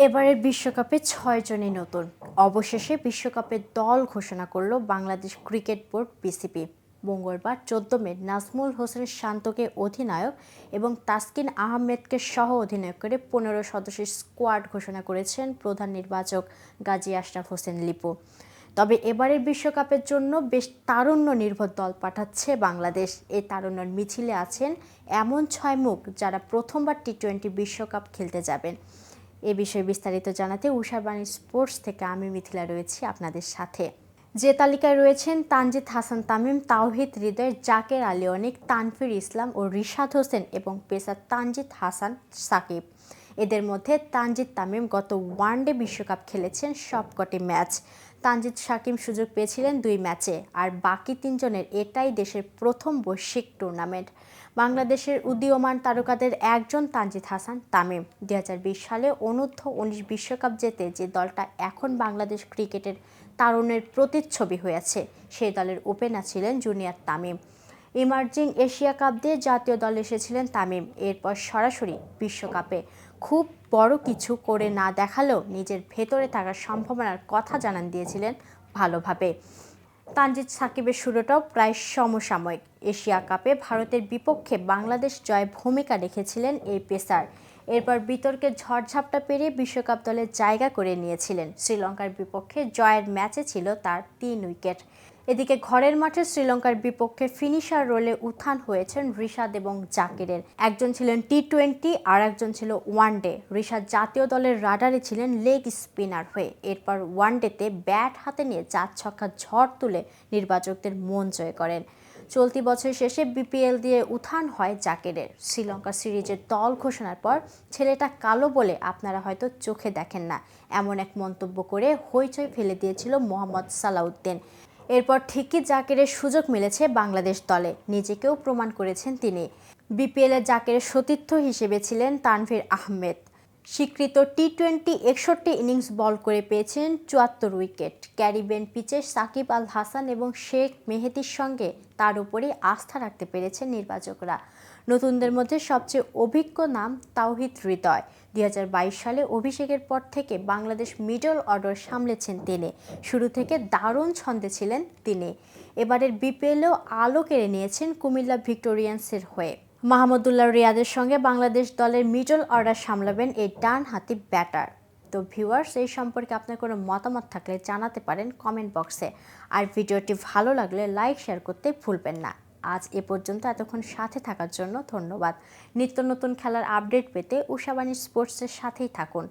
এবারের বিশ্বকাপে ৬ জনই নতুন। অবশেষে বিশ্বকাপের দল ঘোষণা করল বাংলাদেশ ক্রিকেট বোর্ড বিসিবি। মঙ্গলবার ১৪ মে নাজমুল হোসেন শান্তকে অধিনায়ক এবং তাসকিন আহমেদকে সহ অধিনায়ক করে ১৫ সদস্যের স্কোয়াড ঘোষণা করেছেন প্রধান নির্বাচক গাজী আশরাফ হোসেন লিপু। তবে এবারের বিশ্বকাপের জন্য বেশ তারুণ্য নির্ভর দল পাঠাচ্ছে বাংলাদেশ। এই তারুণ্যের মিছিলে আছেন এমন ৬ মুখ যারা প্রথমবার টি-20 বিশ্বকাপ খেলতে যাবেন। এ বিষয়ে বিস্তারিত জানাতে উষা বাণী স্পোর্টস থেকে আমি মিথিলা রয়েছি আপনাদের সাথে। যে তালিকায় রয়েছেন তানজিদ হাসান তামিম, তাওহিদ হৃদয়, জাকের আলী অনিক, তানভীর ইসলাম ও রিশাদ হোসেন এবং পেসার তানজিদ হাসান সাকিব। এদের মধ্যে তানজিদ তামিম গত ওয়ানডে বিশ্বকাপ খেলেছেন সবকটি ম্যাচ। তানজিদ সাকিব সুযোগ পেয়েছিলেন 2 ম্যাচে, আর বাকি 3 জনের এটাই দেশের প্রথম বৈশ্বিক টুর্নামেন্ট। বাংলাদেশের উদীয়মান তারকাদের একজন তানজিদ হাসান তামিম। 2020 সালে অনূর্ধ্ব-19 বিশ্বকাপ জেতে যে দলটা এখন বাংলাদেশ ক্রিকেটের তারুণ্যের প্রতিচ্ছবি হয়েছে, সেই দলের ওপেনার ছিলেন junior Tamim. Emerging Asia cup দিয়ে জাতীয় দলে এসেছিলেন তামিম। এরপর সরাসরি বিশ্বকাপে খুব বড় কিছু করে না দেখালেও নিজের ভেতরে থাকার সম্ভাবনার কথা জানান দিয়েছিলেন ভালোভাবে। তানজিদ সাকিবের শুরুটাও প্রায় সমসাময়িক। এশিয়া কাপে ভারতের বিপক্ষে বাংলাদেশ জয়ে ভূমিকা রেখেছিলেন এই পেসার। এরপর বিতর্কের ঝড়ঝাপটা পেরিয়ে বিশ্বকাপ দলে জায়গা করে নিয়েছিলেন। শ্রীলঙ্কার বিপক্ষে জয়ের ম্যাচে ছিল তার 3 উইকেট। এদিকে ঘরের মাঠে শ্রীলঙ্কার বিপক্ষে ফিনিশার রোলে উত্থান হয়েছেন রিশাদ এবং জাকিরের। একজন ছিলেন টি-20 আর একজন ছিল ওয়ানডে। রিশাদ জাতীয় দলের রাডারে ছিলেন লেগ স্পিনার হয়ে। এরপর ওয়ানডেতে ব্যাট হাতে নিয়ে 4 ছক্কা ঝড় তুলে নির্বাচকদের মন জয় করেন। চলতি বছর শেষে বিপিএল দিয়ে উত্থান হয় জাকিরের। শ্রীলঙ্কা সিরিজের দল ঘোষণার পর ছেলেটা কালো বলে আপনারা হয়তো চোখে দেখেন না, এমন এক মন্তব্য করে হইচই ফেলে দিয়েছিল মোহাম্মদ সালাউদ্দিন। এরপর ঠিকই জাকিরের সুযোগ মিলেছে বাংলাদেশ দলে, নিজেকেও প্রমাণ করেছেন তিনি। বিপিএলে জাকিরের সতীর্থ হিসেবে ছিলেন তানভীর আহমেদ। স্বীকৃত টি-20 61 ইনিংস বল করে পেয়েছেন 74 উইকেট। ক্যারিবিয়ান পিচে সাকিব আল হাসান এবং শেখ মেহেদীর সঙ্গে তার উপরই আস্থা রাখতে পেরেছেন নির্বাচকরা। নতুনদের মধ্যে সবচেয়ে অভিজ্ঞ নাম তাওহিদ হৃদয়। 2022 সালে অভিষেকের পর থেকে বাংলাদেশ মিডল অর্ডার সামলেছেন তিনি। শুরু থেকে দারুণ ছন্দে ছিলেন তিনি। এবারের বিপিএলেও আলো কেড়ে নিয়েছেন কুমিল্লা ভিক্টোরিয়ান্সের হয়ে। মাহমুদুল্লাহ রিয়াদের সঙ্গে বাংলাদেশ দলের মিডল অর্ডার সামলাবেন এই ডানহাতি ব্যাটার। তো ভিউয়ার্স, এই সম্পর্কে আপনার কোনো মতামত থাকলে জানাতে পারেন কমেন্ট বক্সে। আর ভিডিওটি ভালো লাগলে লাইক শেয়ার করতে ভুলবেন না। আজ এ পর্যন্ত এতক্ষণ সাথে থাকার জন্য ধন্যবাদ। নিত্য নতুন খেলার আপডেট পেতে উষা বাণী স্পোর্টসের সাথেই থাকুন।